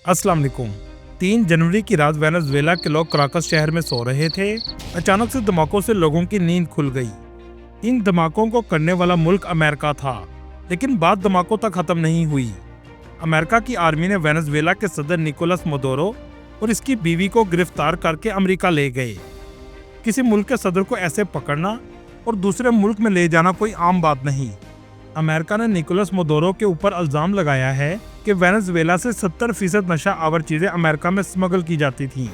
अस्सलाम वालेकुम। 3 जनवरी की रात वेनेजुएला के लोग कराकस शहर में सो रहे थे। अचानक से धमाकों से लोगों की नींद खुल गई। इन धमाकों को करने वाला मुल्क अमेरिका था, लेकिन बात धमाकों तक खत्म नहीं हुई। अमेरिका की आर्मी ने वेनेजुएला के सदर निकोलस मदुरो और इसकी बीवी को गिरफ्तार करके अमेरिका ले गए। किसी मुल्क के सदर को ऐसे पकड़ना और दूसरे मुल्क में ले जाना कोई आम बात नहीं। अमेरिका ने निकोलस मदुरो के ऊपर इल्जाम लगाया है कि वेनेजुएला से 70% नशा आवर चीजें अमेरिका में स्मगल की जाती थीं।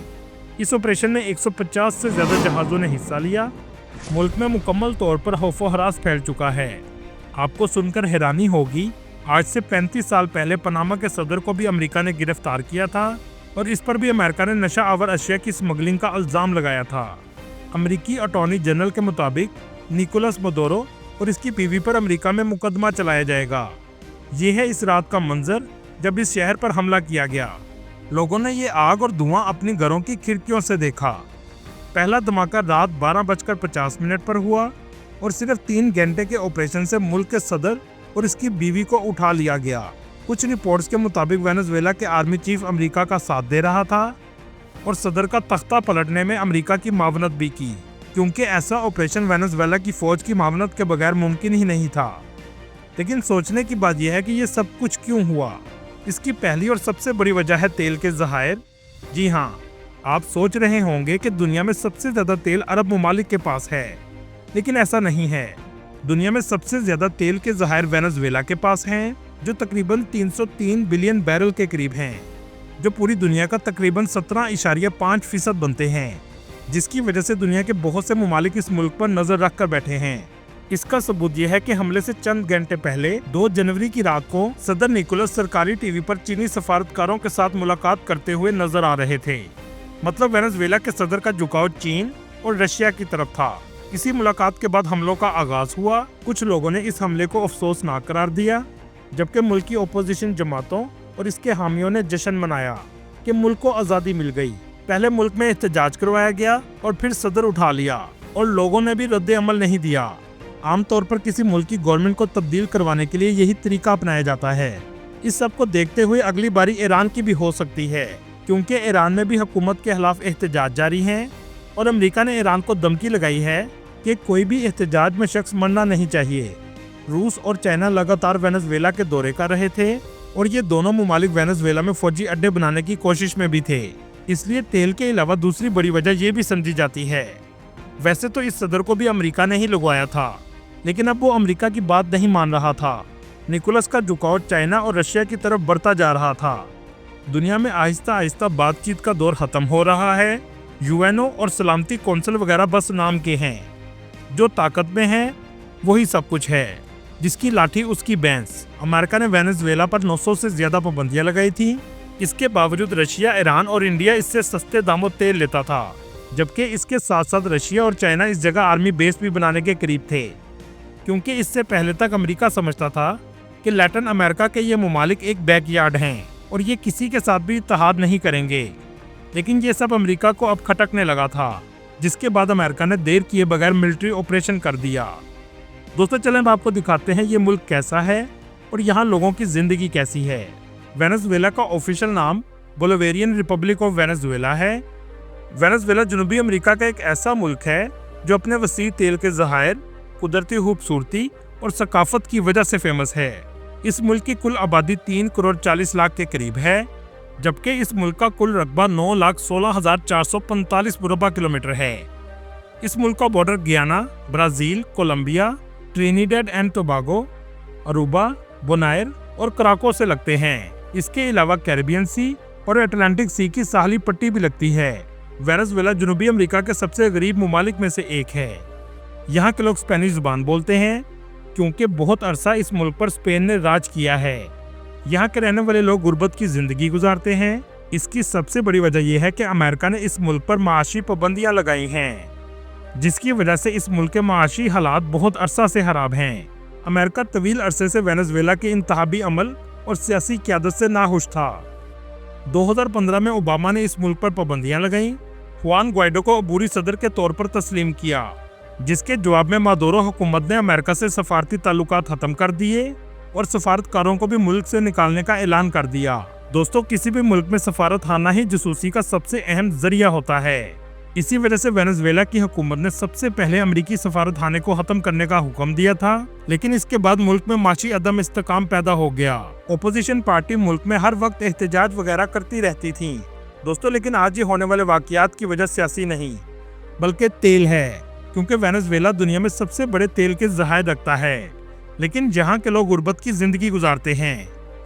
इस ऑपरेशन में 150 से ज्यादा जहाजों ने हिस्सा लिया। मुल्क में मुकम्मल तौर पर खौफो हरास फैल चुका है। आपको सुनकर हैरानी होगी, आज से 35 साल पहले पनामा के सदर को भी अमेरिका ने गिरफ्तार किया था और इस पर भी अमेरिका ने नशा आवर अशिया की स्मगलिंग का इल्जाम लगाया था। अमेरिकी अटॉर्नी जनरल के मुताबिक निकोलस मदुरो और इसकी बीवी पर अमेरिका में मुकदमा चलाया जाएगा। ये है इस रात का मंजर जब इस शहर पर हमला किया गया। लोगों ने ये आग और धुआं अपनी घरों की खिड़कियों से देखा। पहला धमाका रात 12:50 पर हुआ और सिर्फ 3 घंटे के ऑपरेशन से मुल्क के सदर और इसकी बीवी को उठा लिया गया। कुछ रिपोर्ट्स के मुताबिक वेनेजुएला के आर्मी चीफ अमेरिका का साथ दे रहा था और सदर का तख्ता पलटने में अमेरिका की मावनत भी की, क्योंकि ऐसा ऑपरेशन वेनेजुएला की फौज की मावनत के बगैर मुमकिन ही नहीं था। लेकिन सोचने की बात यह है कि ये सब कुछ क्यों हुआ। इसकी पहली और सबसे बड़ी वजह है तेल के ज़खायर। जी हाँ, आप सोच रहे होंगे कि दुनिया में सबसे ज़्यादा तेल अरब ममालिक के पास है, लेकिन ऐसा नहीं है। दुनिया में सबसे ज़्यादा तेल के ज़खायर वेनेजुएला के पास हैं, जो तकरीबन 303 बिलियन बैरल के करीब हैं, जो पूरी दुनिया का तकरीबन 17.5% बनते हैं, जिसकी वजह से दुनिया के बहुत से ममालिक इस मुल्क पर नजर रख कर बैठे हैं। इसका सबूत यह है कि हमले से चंद घंटे पहले 2 जनवरी की रात को सदर निकोलस सरकारी टीवी पर चीनी सफारतकारों के साथ मुलाकात करते हुए नजर आ रहे थे। मतलब वेनेजुएला के सदर का झुकाव चीन और रशिया की तरफ था। इसी मुलाकात के बाद हमलों का आगाज हुआ। कुछ लोगों ने इस हमले को अफसोसनाक करार दिया, जबकि मुल्क की अपोजिशन जमातों और इसके हामियों ने जश्न मनाया कि मुल्क को आज़ादी मिल गई। पहले मुल्क में एहतजाज करवाया गया और फिर सदर उठा लिया और लोगों ने भी रद्द अमल नहीं दिया। आमतौर पर किसी मुल्क की गवर्नमेंट को तब्दील करवाने के लिए यही तरीका अपनाया जाता है। इस सब को देखते हुए अगली बारी ईरान की भी हो सकती है, क्योंकि ईरान में भी हुकूमत के खिलाफ एहतजाज जारी हैं और अमेरिका ने ईरान को धमकी लगाई है कि कोई भी एहतजाज में शख्स मरना नहीं चाहिए। रूस और चाइना लगातार वेनेजुएला के दौरे कर रहे थे और ये दोनों ममालिक वेनेजुएला में फौजी अड्डे बनाने की कोशिश में भी थे। इसलिए तेल के अलावा दूसरी बड़ी वजह ये भी समझी जाती है। वैसे तो इस सदर को भी अमेरिका ने ही लगवाया था, लेकिन अब वो अमेरिका की बात नहीं मान रहा था। निकोलस का झुकाव चाइना और रशिया की तरफ बढ़ता जा रहा था। दुनिया में आहिस्ता आहिस्ता बातचीत का दौर खत्म हो रहा है। यूएनओ और सलामती कौंसिल वगैरह बस नाम के हैं। जो ताकत में है वही सब कुछ है, जिसकी लाठी उसकी भैंस। अमेरिका ने वेनेजुएला पर 900 से ज्यादा पाबंदियां लगाई थी। इसके बावजूद रशिया, ईरान और इंडिया इससे सस्ते दामों तेल लेता था, जबकि इसके साथ साथ रशिया और चाइना इस जगह आर्मी बेस भी बनाने के करीब थे, क्योंकि इससे पहले तक अमेरिका समझता था कि लैटिन अमेरिका के ये ममालिक एक बैकयार्ड हैं और ये किसी के साथ भी इत्तेहाद नहीं करेंगे। लेकिन ये सब अमेरिका को अब खटकने लगा था, जिसके बाद अमेरिका ने देर किए बगैर मिलिट्री ऑपरेशन कर दिया। दोस्तों, चलें अब आपको दिखाते हैं ये मुल्क कैसा है और यहाँ लोगों की जिंदगी कैसी है। वेनेजुएला का ऑफिशियल नाम बोलिवियन रिपब्लिक ऑफ वेनेजुएला है। वेनेजुएला जनूबी अमेरिका का एक ऐसा मुल्क है जो अपने वसी तेल के ज़खायर, कुदरती खूबसूरती और सकाफत की वजह से फेमस है। इस मुल्क की कुल आबादी 3 करोड़ 40 लाख के करीब है, जबकि इस मुल्क का कुल रकबा 9,16,445 मुरबा किलोमीटर है। इस मुल्क का border Guyana, Brazil, Colombia, Trinidad and Tobago, Aruba, Bonaire और कराको से लगते हैं। इसके अलावा कैरिबियन सी और अटलांटिक सी की साहली पट्टी भी लगती है। वेनेजुएला जनूबी अमेरिका के सबसे गरीब ममालिक में से एक है। यहाँ के लोग स्पेनिश जुबान बोलते हैं, क्योंकि बहुत अरसा इस मुल्क पर स्पेन ने राज किया है। यहाँ के रहने वाले लोग गुर्बत की जिंदगी गुजारते हैं। इसकी सबसे बड़ी वजह यह है कि अमेरिका ने इस मुल्क पर माशी पाबंदियां लगाई हैं, जिसकी वजह से इस मुल्क के माशी हालात बहुत अरसा से खराब हैं। अमेरिका तवील अरसे से वेनेजुएला के इंतहाबी अमल और सियासी क़यादत से नाखुश था। 2015 में ओबामा ने इस मुल्क पर पाबंदियां लगाई। हुआन ग्वाइडो को अबूरी सदर के तौर पर तस्लीम किया, जिसके जवाब में मदुरो हुकूमत ने अमेरिका से सफारती ताल्लुकात खत्म कर दिए और सफारतकारों को भी मुल्क से निकालने का ऐलान कर दिया। दोस्तों, किसी भी मुल्क में सफारत खाना ही जासूसी का सबसे अहम जरिया होता है। इसी वजह से वेनेजुएला की हुकूमत ने सबसे पहले अमेरिकी सफारत खाने को खत्म करने का हुक्म दिया था, लेकिन इसके बाद मुल्क में माशी अदम इस्तेकाम पैदा हो गया। ओपोजिशन पार्टी मुल्क में हर वक्त एहतजाज वगैरह करती रहती थी। दोस्तों, लेकिन आज ये होने वाले वाकयात की वजह सियासी नहीं बल्कि तेल है, क्योंकि वेनेजुएला दुनिया में सबसे बड़े तेल के ज़खायर रखता है, लेकिन जहाँ के लोग गुर्बत की जिंदगी गुजारते हैं।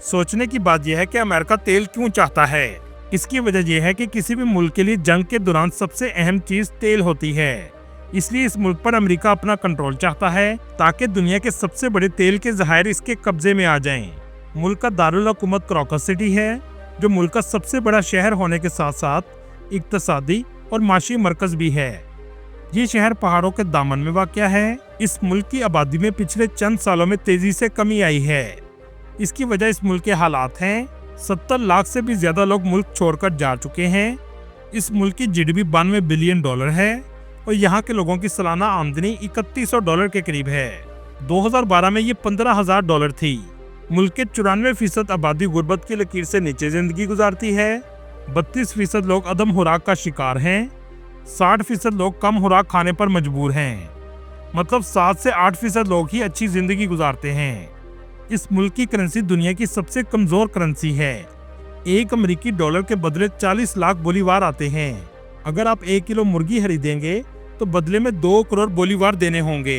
सोचने की बात यह है कि अमेरिका तेल क्यों चाहता है। इसकी वजह यह है कि किसी भी मुल्क के लिए जंग के दौरान सबसे अहम चीज तेल होती है। इसलिए इस मुल्क पर अमेरिका अपना कंट्रोल चाहता है ताकि दुनिया के सबसे बड़े तेल के ज़खायर इसके कब्जे में आ जाएं। मुल्क का दारुल हुकूमत क्रॉकस सिटी है, जो मुल्क का सबसे बड़ा शहर होने के साथ साथ इक्तसादी और माशी मरकज भी है। ये शहर पहाड़ों के दामन में वाक़या है। इस मुल्क की आबादी में पिछले चंद सालों में तेजी से कमी आई है। इसकी वजह इस मुल्क के हालात हैं। 70 लाख से भी ज्यादा लोग मुल्क छोड़कर जा चुके हैं। इस मुल्क की जीडीपी $92 बिलियन है और यहाँ के लोगों की सालाना आमदनी $3100 के करीब है। 2012 में ये $15,000 थी। मुल्क के 94% आबादी गुर्बत की लकीर से नीचे जिंदगी गुजारती है। 32% लोग अदम खुराक का शिकार हैं। 60% लोग कम खुराक खाने पर मजबूर हैं। मतलब 7 से 8% लोग ही अच्छी जिंदगी गुजारते हैं। इस मुल्क की करेंसी दुनिया की सबसे कमजोर करेंसी है। एक अमेरिकी डॉलर के बदले 40 लाख बोलीवार आते हैं। अगर आप 1 किलो मुर्गी खरीदेंगे तो बदले में 2 करोड़ बोलीवार देने होंगे।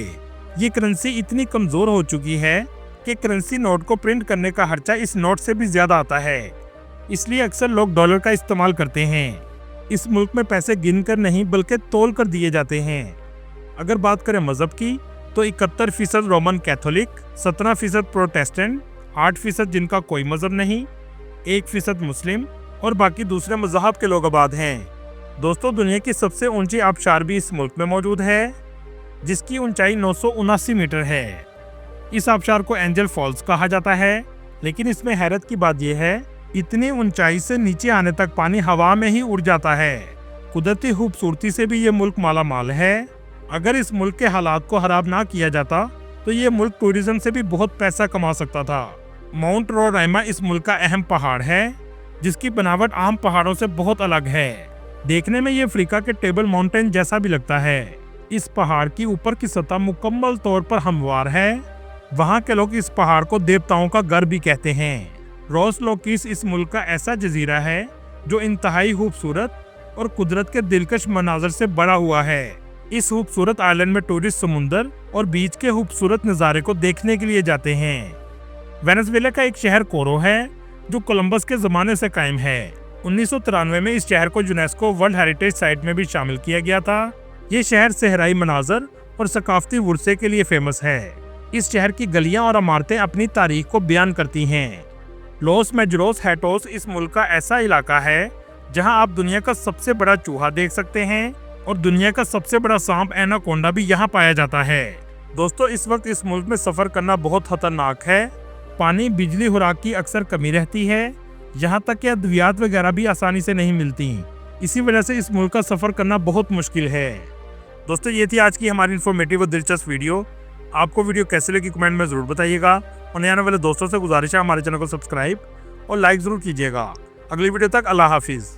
ये करेंसी इतनी कमजोर हो चुकी है कि करेंसी नोट को प्रिंट करने का खर्चा इस नोट से भी ज्यादा आता है। इसलिए अक्सर लोग डॉलर का इस्तेमाल करते हैं। इस मुल्क में पैसे गिनकर नहीं बल्कि तोल कर दिए जाते हैं। अगर बात करें मजहब की तो 71% रोमन कैथोलिक, 17% प्रोटेस्टेंट, 8% जिनका कोई मजहब नहीं, 1% मुस्लिम और बाकी दूसरे मजहब के लोग आबाद हैं। दोस्तों, दुनिया की सबसे ऊंची आबशार भी इस मुल्क में मौजूद है, जिसकी ऊंचाई 979 मीटर है। इस आबशार को एंजल फॉल्स कहा जाता है, लेकिन इसमें हैरत की बात यह है, इतनी ऊंचाई से नीचे आने तक पानी हवा में ही उड़ जाता है। कुदरती खूबसूरती से भी ये मुल्क माला माल है। अगर इस मुल्क के हालात को खराब ना किया जाता तो ये मुल्क टूरिज्म से भी बहुत पैसा कमा सकता था। माउंट रोराइमा इस मुल्क का अहम पहाड़ है, जिसकी बनावट आम पहाड़ों से बहुत अलग है। देखने में ये अफ्रीका के टेबल माउंटेन जैसा भी लगता है। इस पहाड़ की ऊपर की सतह मुकम्मल तौर पर हमवार है। वहाँ के लोग इस पहाड़ को देवताओं का घर भी कहते हैं। रोस लोकीस इस मुल्क का ऐसा जजीरा है जो इंतहाई खूबसूरत और कुदरत के दिलकश मनाजर से बड़ा हुआ है। इस खूबसूरत आइलैंड में टूरिस्ट समुंदर और बीच के खूबसूरत नज़ारे को देखने के लिए जाते हैं। वेनेजुएला का एक शहर कोरो है, जो कोलंबस के ज़माने से कायम है। 1993 में इस शहर को यूनेस्को वर्ल्ड हेरिटेज साइट में भी शामिल किया गया था। ये शहर सहराई मनाजर और सकाफती वर्से के लिए फेमस है। इस शहर की गलियां और इमारतें अपनी तारीख को बयान करती हैं। लॉस मेजरोस हैटोस इस मुल्क का ऐसा इलाका है जहां आप दुनिया का सबसे बड़ा चूहा देख सकते हैं और दुनिया का सबसे बड़ा सांप एनाकोंडा भी यहाँ पाया जाता है। दोस्तों, इस वक्त इस मुल्क में सफर करना बहुत खतरनाक है। पानी, बिजली, खुराक की अक्सर कमी रहती है। यहाँ तक कि अद्वियात वगैरह भी आसानी से नहीं मिलती। इसी वजह से इस मुल्क का सफर करना बहुत मुश्किल है। दोस्तों, ये थी आज की हमारी इन्फॉर्मेटिव और दिलचस्प वीडियो। आपको वीडियो कैसे लगी कमेंट में जरूर बताइएगा और नए आने वाले दोस्तों से गुजारिश है हमारे चैनल को सब्सक्राइब और लाइक जरूर कीजिएगा। अगली वीडियो तक अल्लाह हाफिज।